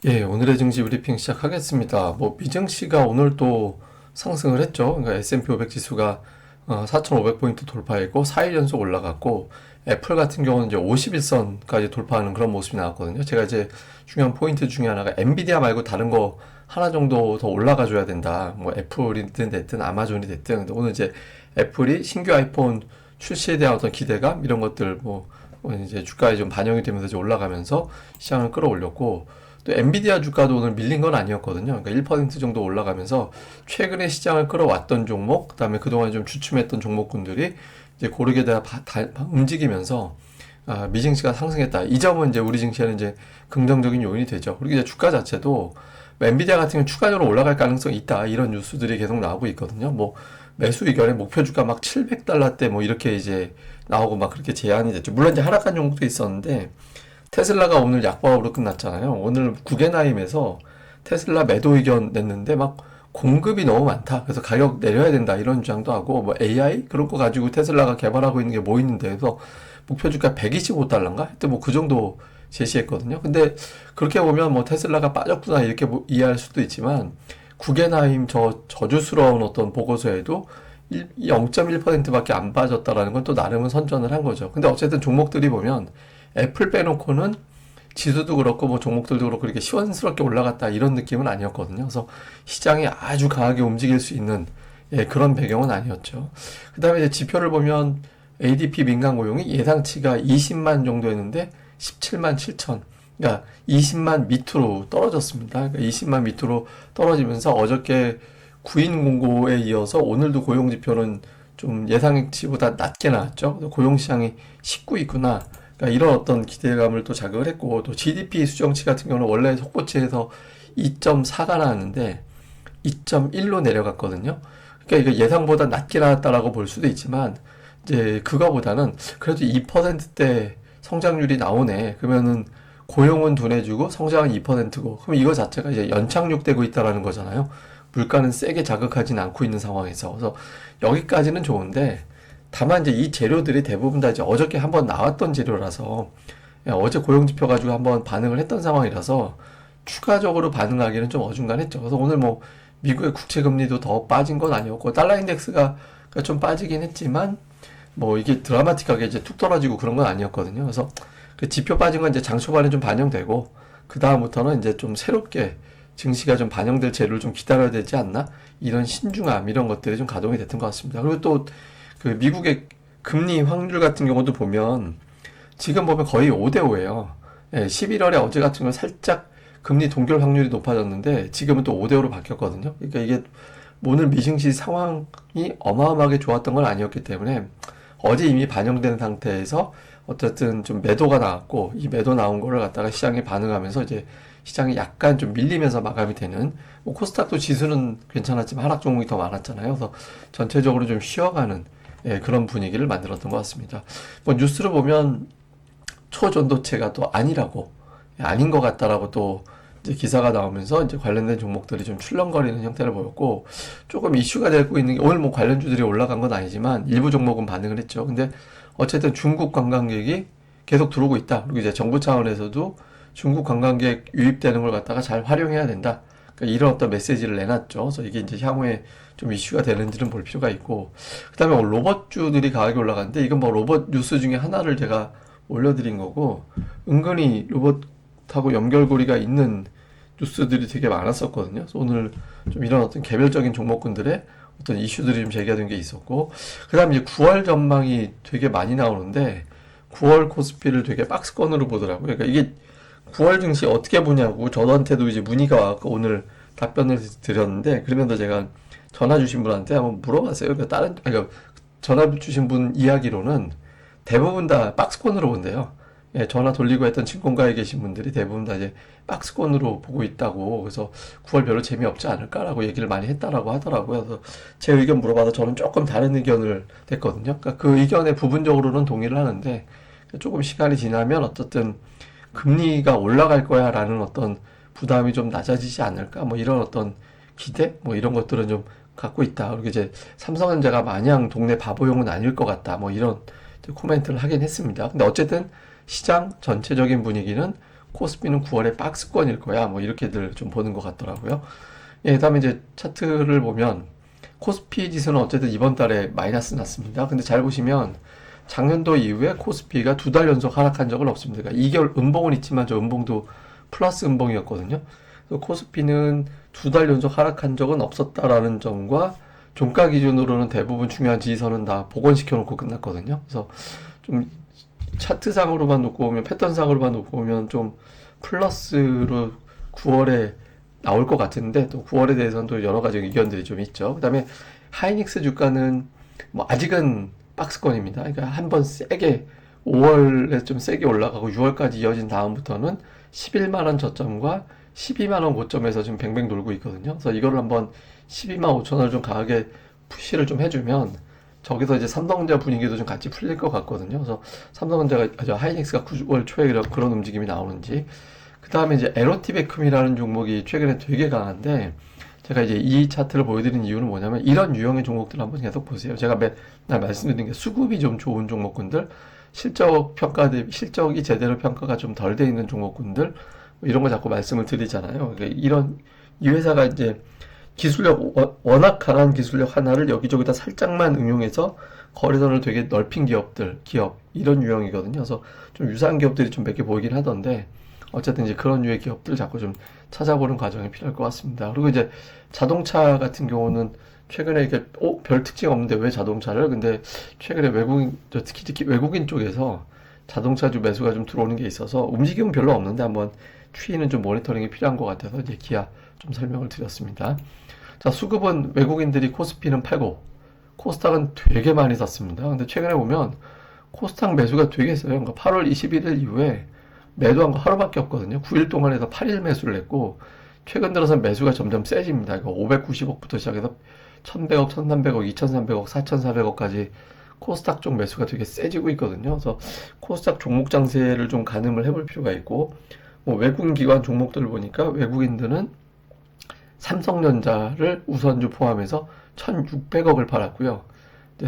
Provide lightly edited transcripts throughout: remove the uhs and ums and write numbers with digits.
예, 오늘의 증시 브리핑 시작하겠습니다. 미증시가 오늘 또 상승을 했죠. 그러니까 S&P 500 지수가 4,500포인트 돌파했고, 4일 연속 올라갔고, 애플 같은 경우는 이제 51선까지 돌파하는 그런 모습이 나왔거든요. 제가 이제 중요한 포인트 중에 하나가 엔비디아 말고 다른 거 하나 정도 더 올라가 줘야 된다. 뭐 애플이든 됐든 아마존이 됐든. 근데 오늘 이제 애플이 신규 아이폰 출시에 대한 어떤 기대감 이런 것들 이제 주가에 좀 반영이 되면서 이제 올라가면서 시장을 끌어올렸고, 또 엔비디아 주가도 오늘 밀린 건 아니었거든요. 그러니까 1% 정도 올라가면서 최근에 시장을 끌어왔던 종목, 그다음에 그동안 좀 주춤했던 종목군들이 이제 고르게 다 움직이면서 미증시가 상승했다. 이 점은 이제 우리 증시에는 이제 긍정적인 요인이 되죠. 그리고 이제 주가 자체도 엔비디아 같은 경우 추가적으로 올라갈 가능성이 있다. 이런 뉴스들이 계속 나오고 있거든요. 매수 의견에 목표 주가 막 700달러대 이렇게 이제 나오고 막 그렇게 제한이 됐죠. 물론 이제 하락한 종목도 있었는데 테슬라가 오늘 약보합으로 끝났잖아요. 오늘 구겐하임에서 테슬라 매도 의견 냈는데 막 공급이 너무 많다. 그래서 가격 내려야 된다. 이런 주장도 하고 AI 그런 거 가지고 테슬라가 개발하고 있는 게 뭐 있는데 그래서 목표 주가 125달러인가? 하여튼 그 정도 제시했거든요. 근데 그렇게 보면 테슬라가 빠졌구나 이렇게 이해할 수도 있지만 구겐하임 저주스러운 어떤 보고서에도 0.1%밖에 안 빠졌다라는 건 또 나름은 선전을 한 거죠. 근데 어쨌든 종목들이 보면 애플 빼놓고는 지수도 그렇고 종목들도 그렇고 이렇게 시원스럽게 올라갔다 이런 느낌은 아니었거든요. 그래서 시장이 아주 강하게 움직일 수 있는 그런 배경은 아니었죠. 그 다음에 이제 지표를 보면 ADP 민간 고용이 예상치가 20만 정도였는데 17만 7천. 그러니까 20만 밑으로 떨어졌습니다. 그러니까 20만 밑으로 떨어지면서 어저께 구인 공고에 이어서 오늘도 고용 지표는 좀 예상치보다 낮게 나왔죠. 고용시장이 19있구나. 그러니까 이런 어떤 기대감을 또 자극을 했고, 또 GDP 수정치 같은 경우는 원래 속보치에서 2.4가 나왔는데 2.1로 내려갔거든요. 그러니까 이거 예상보다 낮게 나왔다라고 볼 수도 있지만 이제 그거보다는 그래도 2%대 성장률이 나오네. 그러면은 고용은 둔해지고 성장은 2%고 그럼 이거 자체가 이제 연착륙되고 있다라는 거잖아요. 물가는 세게 자극하진 않고 있는 상황에서. 그래서 여기까지는 좋은데 다만 이제 이 재료들이 대부분 다 이제 어저께 한번 나왔던 재료라서 어제 고용지표 가지고 한번 반응을 했던 상황이라서 추가적으로 반응하기는 좀 어중간했죠. 그래서 오늘 미국의 국채 금리도 더 빠진 건 아니었고 달러 인덱스가 좀 빠지긴 했지만 이게 드라마틱하게 이제 툭 떨어지고 그런 건 아니었거든요. 그래서 그 지표 빠진 건 이제 장 초반에 좀 반영되고 그 다음부터는 이제 좀 새롭게 증시가 좀 반영될 재료를 좀 기다려야 되지 않나? 이런 신중함 이런 것들이 좀 가동이 됐던 것 같습니다. 그리고 또 그 미국의 금리 확률 같은 경우도 보면 지금 보면 거의 5대5예요. 11월에 어제 같은 경우는 살짝 금리 동결 확률이 높아졌는데 지금은 또 5대5로 바뀌었거든요. 그러니까 이게 오늘 미증시 상황이 어마어마하게 좋았던 건 아니었기 때문에 어제 이미 반영된 상태에서 어쨌든 좀 매도가 나왔고 이 매도 나온 거를 갖다가 시장에 반응하면서 이제 시장이 약간 좀 밀리면서 마감이 되는 코스닥도 지수는 괜찮았지만 하락 종목이 더 많았잖아요. 그래서 전체적으로 좀 쉬어가는 그런 분위기를 만들었던 것 같습니다. 뉴스를 보면 초전도체가 또 아니라고 아닌 것 같다라고 또 이제 기사가 나오면서 이제 관련된 종목들이 좀 출렁거리는 형태를 보였고 조금 이슈가 되고 있는 게 오늘 관련주들이 올라간 건 아니지만 일부 종목은 반응을 했죠. 근데 어쨌든 중국 관광객이 계속 들어오고 있다. 그리고 이제 정부 차원에서도 중국 관광객 유입되는 걸 갖다가 잘 활용해야 된다. 그러니까 이런 어떤 메시지를 내놨죠. 그래서 이게 이제 향후에 좀 이슈가 되는지는 볼 필요가 있고, 그다음에 로봇주들이 가격이 올라갔는데 이건 로봇 뉴스 중에 하나를 제가 올려드린 거고, 은근히 로봇하고 연결고리가 있는 뉴스들이 되게 많았었거든요. 그래서 오늘 좀 이런 어떤 개별적인 종목군들의 어떤 이슈들이 좀 제기가 된 게 있었고, 그 다음에 이제 9월 전망이 되게 많이 나오는데, 9월 코스피를 되게 박스권으로 보더라고요. 그러니까 이게 9월 증시 어떻게 보냐고 저한테도 이제 문의가 와서 오늘 답변을 드렸는데, 그러면서 제가 전화 주신 분한테 한번 물어봤어요. 그러니까 전화 주신 분 이야기로는 대부분 다 박스권으로 본대요. 전화 돌리고 했던 친권가에 계신 분들이 대부분 다 이제 박스권으로 보고 있다고. 그래서 9월 별로 재미없지 않을까라고 얘기를 많이 했다라고 하더라고요. 그래서 제 의견 물어봐서 저는 조금 다른 의견을 냈거든요. 그러니까 그 의견에 부분적으로는 동의를 하는데 조금 시간이 지나면 어쨌든 금리가 올라갈 거야 라는 어떤 부담이 좀 낮아지지 않을까 이런 어떤 기대 이런 것들은 좀 갖고 있다. 그리고 이제 삼성전자가 마냥 동네 바보용은 아닐 것 같다. 이런 코멘트를 하긴 했습니다. 근데 어쨌든 시장 전체적인 분위기는 코스피는 9월에 박스권일 거야. 뭐 이렇게들 좀 보는 것 같더라고요. 예, 그다음에 이제 차트를 보면 코스피 지수는 어쨌든 이번 달에 마이너스 났습니다. 근데 잘 보시면 작년도 이후에 코스피가 2달 연속 하락한 적은 없습니다. 그러니까 2개월 음봉은 있지만 저 음봉도 플러스 음봉이었거든요. 그래서 코스피는 2달 연속 하락한 적은 없었다라는 점과 종가 기준으로는 대부분 중요한 지지선은 다 복원시켜 놓고 끝났거든요. 그래서 좀 차트상으로만 놓고 보면, 패턴상으로만 놓고 보면 좀 플러스로 9월에 나올 것 같은데, 또 9월에 대해서는 또 여러 가지 의견들이 좀 있죠. 그 다음에 하이닉스 주가는 뭐 아직은 박스권입니다. 그러니까 한번 세게 5월에 좀 세게 올라가고 6월까지 이어진 다음부터는 11만 원 저점과 12만 원 고점에서 지금 뱅뱅 돌고 있거든요. 그래서 이거를 한번 12만 5천 원을 좀 강하게 푸시를 좀 해주면 저기서 이제 삼성전자 분위기도 좀 같이 풀릴 것 같거든요. 그래서 삼성전자가, 하이닉스가 9월 초에 그런 움직임이 나오는지. 그 다음에 이제 에로티베쿰이라는 종목이 최근에 되게 강한데, 제가 이제 이 차트를 보여드린 이유는 뭐냐면, 이런 유형의 종목들 한번 계속 보세요. 제가 맨날 말씀드린 게 수급이 좀 좋은 종목군들, 실적이 제대로 평가가 좀 덜 돼 있는 종목군들, 뭐 이런 거 자꾸 말씀을 드리잖아요. 그러니까 이 회사가 이제 워낙 강한 기술력 하나를 여기저기다 살짝만 응용해서 거래선을 되게 넓힌 기업, 이런 유형이거든요. 그래서 좀 유사한 기업들이 좀 몇 개 보이긴 하던데, 어쨌든 이제 그런 류의 기업들 자꾸 좀 찾아보는 과정이 필요할 것 같습니다. 그리고 이제 자동차 같은 경우는 최근에 이게, 별 특징 없는데 왜 자동차를? 근데 최근에 특히 외국인 쪽에서 자동차주 매수가 좀 들어오는 게 있어서 움직임은 별로 없는데 한번 추이는 좀 모니터링이 필요한 것 같아서 이제 기아 좀 설명을 드렸습니다. 자, 수급은 외국인들이 코스피는 팔고 코스닥은 되게 많이 샀습니다. 근데 최근에 보면 코스닥 매수가 되게 했어요. 그러니까 8월 21일 이후에 매도한 거 하루밖에 없거든요. 9일 동안에서 8일 매수를 했고, 최근 들어서 매수가 점점 세집니다. 590억부터 시작해서 1100억, 1300억, 2300억, 4400억까지 코스닥 쪽 매수가 되게 세지고 있거든요. 그래서 코스닥 종목 장세를 좀 가늠을 해볼 필요가 있고, 뭐 외국인 기관 종목들을 보니까 외국인들은 삼성전자를 우선주 포함해서 1600억을 팔았고요.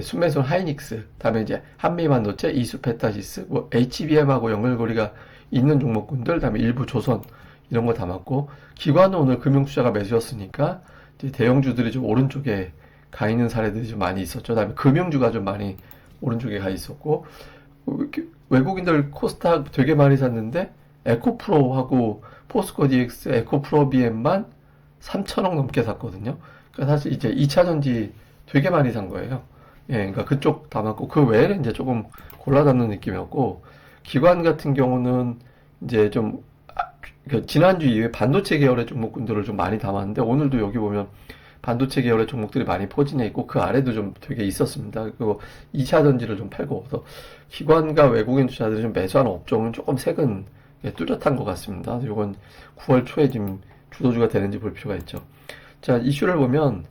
순매수는 하이닉스, 다음에 이제 한미반도체, 이수페타시스, 뭐 HBM하고 연결고리가 있는 종목군들, 다음에 일부 조선 이런 거 담았고, 기관은 오늘 금융투자가 매수였으니까 이제 대형주들이 좀 오른쪽에 가 있는 사례들이 좀 많이 있었죠. 다음에 금융주가 좀 많이 오른쪽에 가 있었고, 외국인들 코스닥 되게 많이 샀는데 에코프로하고 포스코 DX, 에코프로 BM만 3천억 넘게 샀거든요. 그러니까 사실 이제 2차전지 되게 많이 산 거예요. 예, 그러니까 그쪽 담았고, 그 외에는 이제 조금 골라잡는 느낌이었고, 기관 같은 경우는 이제 좀, 지난주 이후에 반도체 계열의 종목군들을 좀 많이 담았는데, 오늘도 여기 보면 반도체 계열의 종목들이 많이 포진해 있고, 그 아래도 좀 되게 있었습니다. 그리고 2차 전지를 좀 팔고, 그래서 기관과 외국인 투자들이 좀 매수하는 업종은 조금 색은 뚜렷한 것 같습니다. 이건 9월 초에 지금 주도주가 되는지 볼 필요가 있죠. 자, 이슈를 보면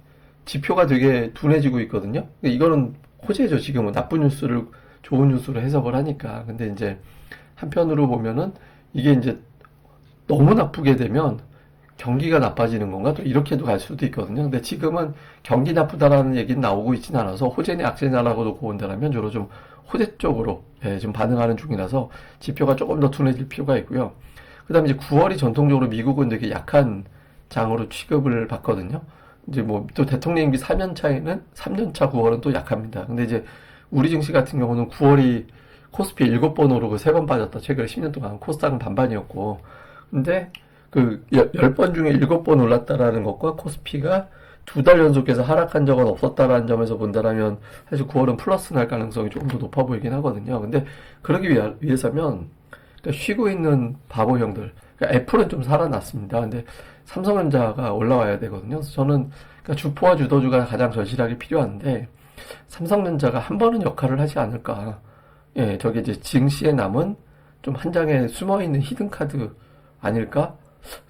지표가 되게 둔해지고 있거든요. 이거는 호재죠. 지금은 나쁜 뉴스를 좋은 뉴스로 해석을 하니까. 근데 이제 한편으로 보면은 이게 이제 너무 나쁘게 되면 경기가 나빠지는 건가? 또 이렇게도 갈 수도 있거든요. 근데 지금은 경기 나쁘다라는 얘기는 나오고 있지는 않아서 호재냐 악재냐라고 놓고 본다면 주로 좀 호재 쪽으로 좀 반응하는 중이라서 지표가 조금 더 둔해질 필요가 있고요. 그 다음에 이제 9월이 전통적으로 미국은 되게 약한 장으로 취급을 받거든요. 이제 뭐 또 대통령 임기 3년차에는 3년차 9월은 또 약합니다. 근데 이제 우리 증시 같은 경우는 9월이 코스피 7번 오르고 3번 빠졌다. 최근에 10년 동안 코스닥은 반반이었고. 근데 그 10번 중에 7번 올랐다라는 것과 코스피가 2달 연속해서 하락한 적은 없었다라는 점에서 본다라면 사실 9월은 플러스 날 가능성이 조금 더 높아 보이긴 하거든요. 근데 그러기 위해서면 그러니까 쉬고 있는 바보형들, 그러니까 애플은 좀 살아났습니다. 근데 삼성전자가 올라와야 되거든요. 그래서 저는 그러니까 주포와 주도주가 가장 절실하게 필요한데 삼성전자가 한 번은 역할을 하지 않을까. 예, 저게 이제 증시에 남은 좀 한 장에 숨어 있는 히든 카드 아닐까?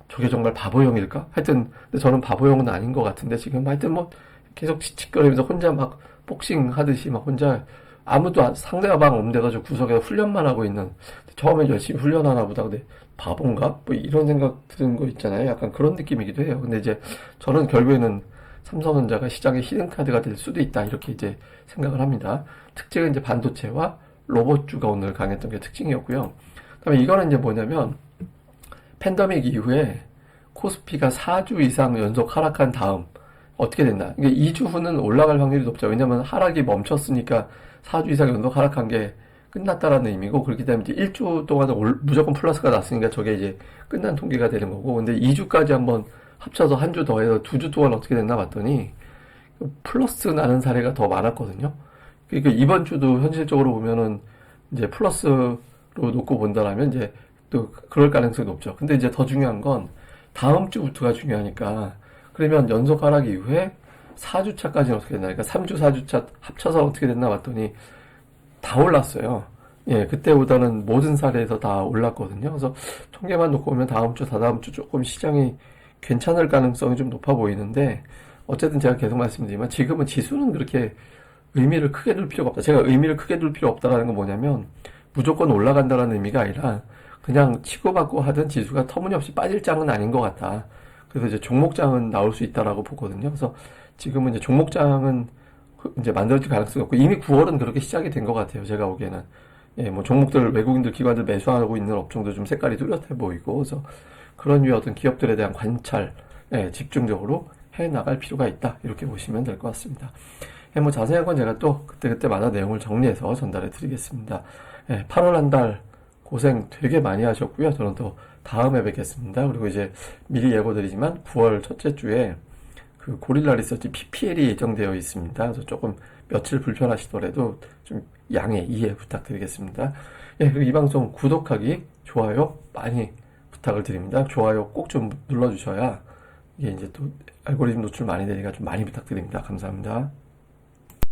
저게 정말 바보형일까? 하여튼 근데 저는 바보형은 아닌 것 같은데 지금 하여튼 뭐 계속 칙칙거리면서 혼자 막 복싱 하듯이 막 혼자 아무도 상대방 없는 데가지고 구석에서 훈련만 하고 있는, 처음엔 열심히 훈련하나 보다 근데 바본가? 뭐 이런 생각 드는 거 있잖아요. 약간 그런 느낌이기도 해요. 근데 이제 저는 결국에는 삼성전자가 시장의 히든카드가 될 수도 있다 이렇게 이제 생각을 합니다. 특징은 이제 반도체와 로봇주가 오늘 강했던 게 특징이었고요. 그다음에 이거는 이제 뭐냐면 팬데믹 이후에 코스피가 4주 이상 연속 하락한 다음 어떻게 됐나? 이게 2주 후는 올라갈 확률이 높죠. 왜냐면 하락이 멈췄으니까 4주 이상 연속 하락한 게 끝났다라는 의미고, 그렇기 때문에 이제 1주 동안은 무조건 플러스가 났으니까 저게 이제 끝난 통계가 되는 거고, 근데 2주까지 한번 합쳐서 한 주 더 해서 2주 동안 어떻게 됐나 봤더니 플러스 나는 사례가 더 많았거든요. 그러니까 이번 주도 현실적으로 보면은 이제 플러스로 놓고 본다라면 이제 또 그럴 가능성이 높죠. 근데 이제 더 중요한 건 다음 주부터가 중요하니까, 그러면 연속 하락 이후에 4주차까지는 어떻게 됐나? 그러니까 3주, 4주차 합쳐서 어떻게 됐나 봤더니 다 올랐어요. 예, 그때보다는 모든 사례에서 다 올랐거든요. 그래서 통계만 놓고 보면 다음 주, 다다음 주 조금 시장이 괜찮을 가능성이 좀 높아 보이는데, 어쨌든 제가 계속 말씀드리지만 지금은 지수는 그렇게 의미를 크게 둘 필요가 없다. 제가 의미를 크게 둘 필요 없다라는 건 뭐냐면, 무조건 올라간다라는 의미가 아니라 그냥 치고받고 하던 지수가 터무니없이 빠질 장은 아닌 것 같다. 그래서 이제 종목장은 나올 수 있다라고 보거든요. 그래서 지금은 이제 종목장은 이제 만들어질 가능성이 없고, 이미 9월은 그렇게 시작이 된 것 같아요. 제가 보기에는. 예, 뭐 종목들, 외국인들, 기관들 매수하고 있는 업종도 좀 색깔이 뚜렷해 보이고, 그래서 그런 류의 어떤 기업들에 대한 관찰, 예, 집중적으로 해 나갈 필요가 있다. 이렇게 보시면 될 것 같습니다. 예, 뭐 자세한 건 제가 또 그때그때마다 내용을 정리해서 전달해 드리겠습니다. 예, 8월 한 달 고생 되게 많이 하셨고요. 저는 또 다음에 뵙겠습니다. 그리고 이제 미리 예고드리지만 9월 첫째 주에 그 고릴라 리서치 PPL이 예정되어 있습니다. 그래서 조금 며칠 불편하시더라도 좀 양해, 이해 부탁드리겠습니다. 예, 그리고 이 방송 구독하기, 좋아요 많이 부탁을 드립니다. 좋아요 꼭 좀 눌러주셔야 이게 이제 또 알고리즘 노출 많이 되니까 좀 많이 부탁드립니다. 감사합니다.